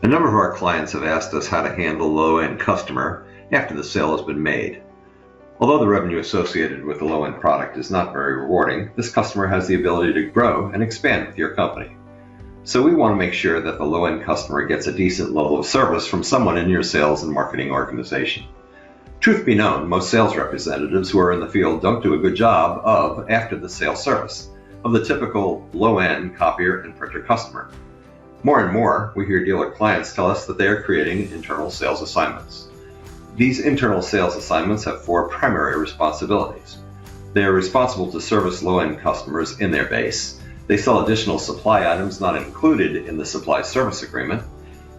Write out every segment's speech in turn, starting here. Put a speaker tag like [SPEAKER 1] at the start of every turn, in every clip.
[SPEAKER 1] A number of our clients have asked us how to handle a low-end customer after the sale has been made. Although the revenue associated with the low-end product is not very rewarding, this customer has the ability to grow and expand with your company. So we want to make sure that the low-end customer gets a decent level of service from someone in your sales and marketing organization. Truth be known, most sales representatives who are in the field don't do a good job of after-the-sale service of the typical low-end copier and printer customer. More and more, we hear dealer clients tell us that they are creating internal sales assignments. These internal sales assignments have 4 primary responsibilities. They are responsible to service low-end customers in their base. They sell additional supply items not included in the supply service agreement.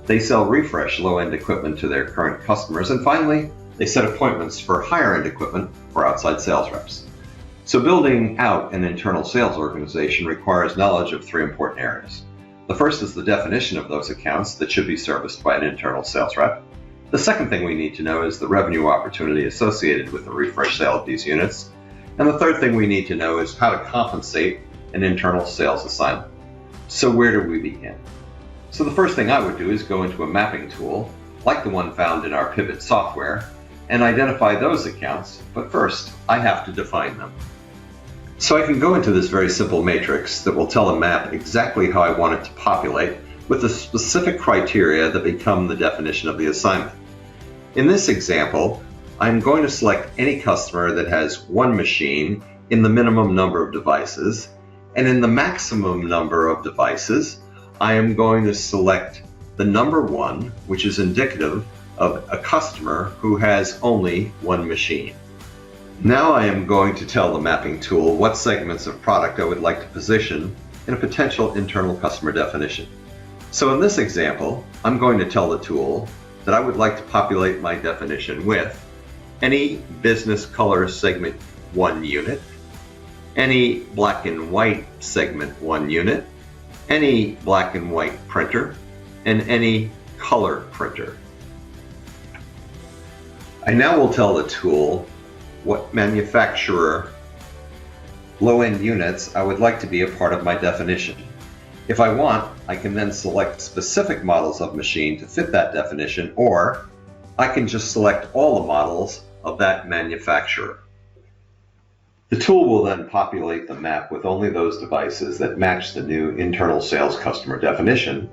[SPEAKER 1] They sell refresh low-end equipment to their current customers. And finally, they set appointments for higher-end equipment for outside sales reps. So building out an internal sales organization requires knowledge of 3 important areas. The first is the definition of those accounts that should be serviced by an internal sales rep. The second thing we need to know is the revenue opportunity associated with the refresh sale of these units. And the third thing we need to know is how to compensate an internal sales assignment. So where do we begin? So the first thing I would do is go into a mapping tool, like the one found in our Pivot software, and identify those accounts, but first I have to define them. So I can go into this very simple matrix that will tell a map exactly how I want it to populate with the specific criteria that become the definition of the assignment. In this example, I'm going to select any customer that has 1 machine in the minimum number of devices, and in the maximum number of devices, I am going to select the number 1, which is indicative of a customer who has only 1 machine. Now I am going to tell the mapping tool what segments of product I would like to position in a potential internal customer definition. So in this example, I'm going to tell the tool that I would like to populate my definition with any business color segment 1 unit, any black and white segment 1 unit, any black and white printer, and any color printer. I now will tell the tool what manufacturer low-end units I would like to be a part of my definition. If I want, I can then select specific models of machine to fit that definition, or I can just select all the models of that manufacturer. The tool will then populate the map with only those devices that match the new internal sales customer definition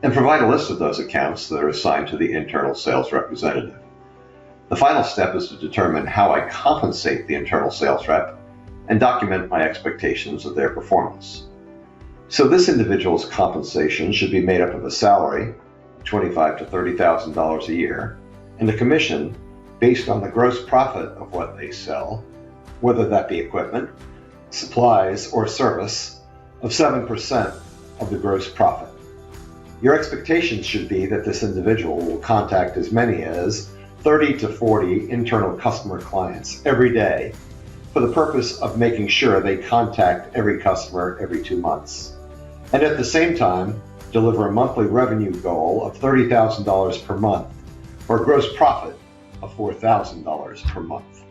[SPEAKER 1] and provide a list of those accounts that are assigned to the internal sales representative. The final step is to determine how I compensate the internal sales rep and document my expectations of their performance. So this individual's compensation should be made up of a salary, $25,000 to $30,000 a year, and a commission based on the gross profit of what they sell, whether that be equipment, supplies, or service, of 7% of the gross profit. Your expectations should be that this individual will contact as many as 30 to 40 internal customer clients every day for the purpose of making sure they contact every customer every 2 months. And at the same time, deliver a monthly revenue goal of $30,000 per month or a gross profit of $4,000 per month.